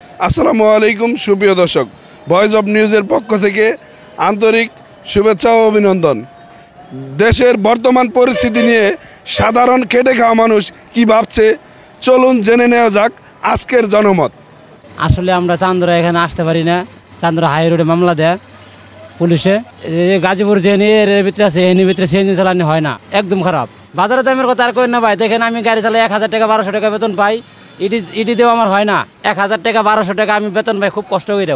আসসালামু আলাইকুম সুপ্রিয় দর্শক, ভয়েস অব নিউজের পক্ষ থেকে আন্তরিক শুভেচ্ছা ও অভিনন্দন। দেশের বর্তমান পরিস্থিতি নিয়ে সাধারণ খেটে খাওয়া মানুষ কি ভাবছে, চলুন জেনে নেওয়া যাক আজকের জনমত। আসলে আমরা চান্দরা এখানে আসতে পারি না। চান্দরা হাই রোডে মামলা দেয় পুলিশে। গাজীপুর যে এর ভিতরে আছে এর ভিতরে সিএনজি চালানো হয় না, একদম খারাপ। বাজারের দামের কথা আর কই না ভাই, দেখেন আমি গাড়ি চালাই 1000 টাকা 1200 টাকা বেতন পাই। ইডিতেও আমার হয় না। 1000 টাকা 1200 টাকা আমি বেতন পাই, খুব কষ্ট হয়ে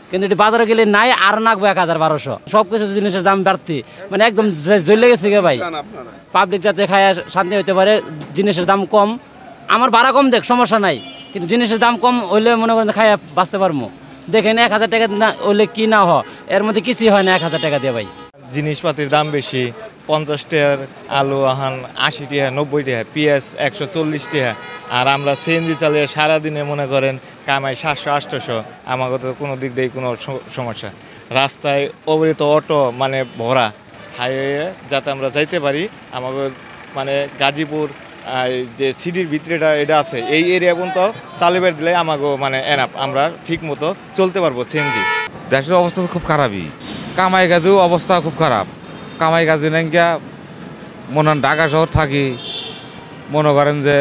কিন্তু এটি বাজারে গেলে নাই আর নাকবো 1000-1200। সব কিছু জিনিসের দাম বাড়তি, মানে একদম জ্বলে গেছে গে ভাই। পাবলিক যাতে খায় শান্তি হতে পারে, জিনিসের দাম কম। আমার ভাড়া কম দেখ, সমস্যা নাই, কিন্তু জিনিসের দাম কম হইলে মনে করেন খাইয়া বাঁচতে পারবো। দেখেন 1000 টাকা না হইলে কি না হয়, এর মধ্যে কিছুই হয় না 1000 টাকা দিয়ে ভাই। জিনিসপাতির দাম বেশি, 50 টাকার আলু আহান 80 টাকা 90 টাকা, পেঁয়াজ 140 টাকা। আর আমরা সিএনজি চালিয়ে সারাদিনে মনে করেন কামাই 700-800। আমাকে তো কোনো দিক দিয়ে কোনো সমস্যা। রাস্তায় অবরিত অটো মানে ভরা, হাইওয়ে যাতে আমরা যাইতে পারি। আমাকে মানে গাজীপুর যে সিটির ভিতরেটা এটা আছে, এই এরিয়া পর্যন্ত চালিয়ে দিলে আমাকে মানে এনাফ, আমরা ঠিক মতো চলতে পারবো সিএনজি। দেশের অবস্থা তো খুব খারাপই, কামাই কাজেও অবস্থা খুব খারাপ। কামাই কাজে নাকি মনে হয় ঢাকা শহর থাকি, মনে করেন যে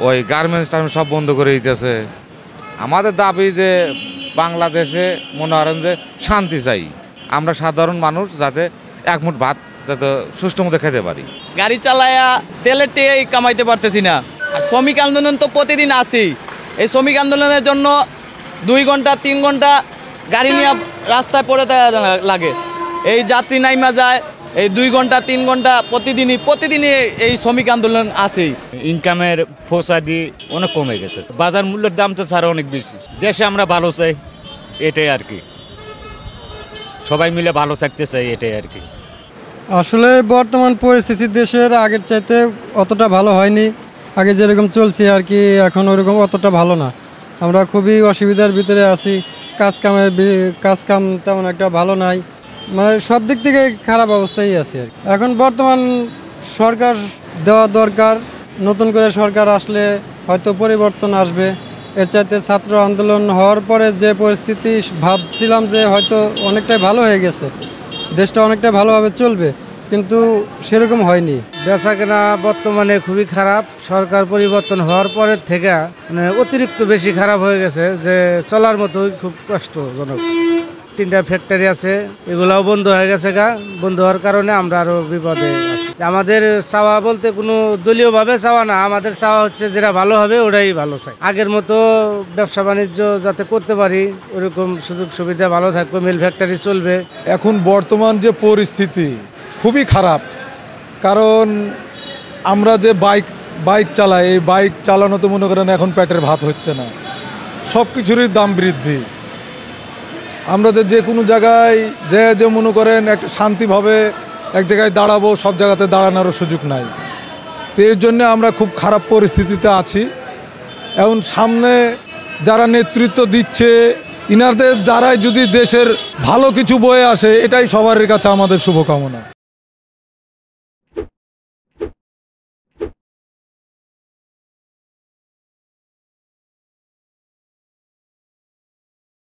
ওই গার্মেন্টস টার্মেন্টস সব বন্ধ করে দিতেছে। আমাদের দাবি যে বাংলাদেশে মনে করেন যে শান্তি চাই, আমরা সাধারণ মানুষ যাতে এক মুঠ ভাত যাতে সুষ্ঠু মতো খেতে পারি। গাড়ি চালায়া তেলের টেই কামাইতে পারতেছি না। আর শ্রমিক আন্দোলন তো প্রতিদিন আসি। এই শ্রমিক আন্দোলনের জন্য 2 ঘন্টা 3 ঘন্টা গাড়ি নিয়ে রাস্তায় পড়ে লাগে। এই যাত্রী নাইমা যায়, এই 2 ঘন্টা 3 ঘন্টা প্রতিদিনই এই শ্রমিক আন্দোলন আসেই। ইনকামের ফসাদি অনেক কমে গেছে, বাজার মূল্যের দাম তো ছাড়া অনেক বেশি। দেশে আমরা ভালো চাই, এটাই আর কি, সবাই মিলে ভালো থাকতে চাই, এটাই আর কি। আসলে বর্তমান পরিস্থিতি দেশের আগের চাইতে অতটা ভালো হয়নি। আগে যেরকম চলছে আর কি, এখন ওরকম অতটা ভালো না। আমরা খুবই অসুবিধার ভিতরে আছি। কাজকাম তেমন একটা ভালো নাই, মানে সব দিক থেকে খারাপ অবস্থায় আছে আর কি। এখন বর্তমান সরকার দেওয়া দরকার, নতুন করে সরকার আসলে হয়তো পরিবর্তন আসবে। এর চাইতে ছাত্র আন্দোলন হওয়ার পরে যে পরিস্থিতি ভাবছিলাম যে হয়তো অনেকটাই ভালো হয়ে গেছে, দেশটা অনেকটা ভালোভাবে চলবে, কিন্তু সেরকম হয়নি। বেচাকেনা বর্তমানে খুবই খারাপ। সরকার পরিবর্তন হওয়ার পরের থেকে মানে অতিরিক্ত বেশি খারাপ হয়ে গেছে, যে চলার মতো খুব কষ্টজনক। 3টা ফ্যাক্টরি আছে, এগুলাও বন্ধ হয়ে গেছে। বন্ধ হওয়ার কারণে আমরা আরও বিপদে আছি। আমাদের চাওয়া বলতে কোনো দলীয়ভাবে চাওয়া না, আমাদের চাওয়া হচ্ছে যেটা ভালো হবে ওটাই ভালো চাই। আগের মতো ব্যবসা বাণিজ্য যাতে করতে পারি, ওরকম সুযোগ সুবিধা ভালো থাকবে, মিল ফ্যাক্টরি চলবে। এখন বর্তমান যে পরিস্থিতি খুবই খারাপ, কারণ আমরা যে বাইক চালাই, এই বাইক চালানো তো মনে করেন এখন পেটের ভাত হচ্ছে না, সব কিছুরই দাম বৃদ্ধি। আমরা যে কোনো জায়গায় যে মনে করেন একটা শান্তিভাবে এক জায়গায় দাঁড়াবো, সব জায়গাতে দাঁড়ানোরও সুযোগ নাই। তো এর জন্য আমরা খুব খারাপ পরিস্থিতিতে আছি। এখন সামনে যারা নেতৃত্ব দিচ্ছে, ইনারদের দ্বারাই যদি দেশের ভালো কিছু বয়ে আসে, এটাই সবার কাছে আমাদের শুভকামনা।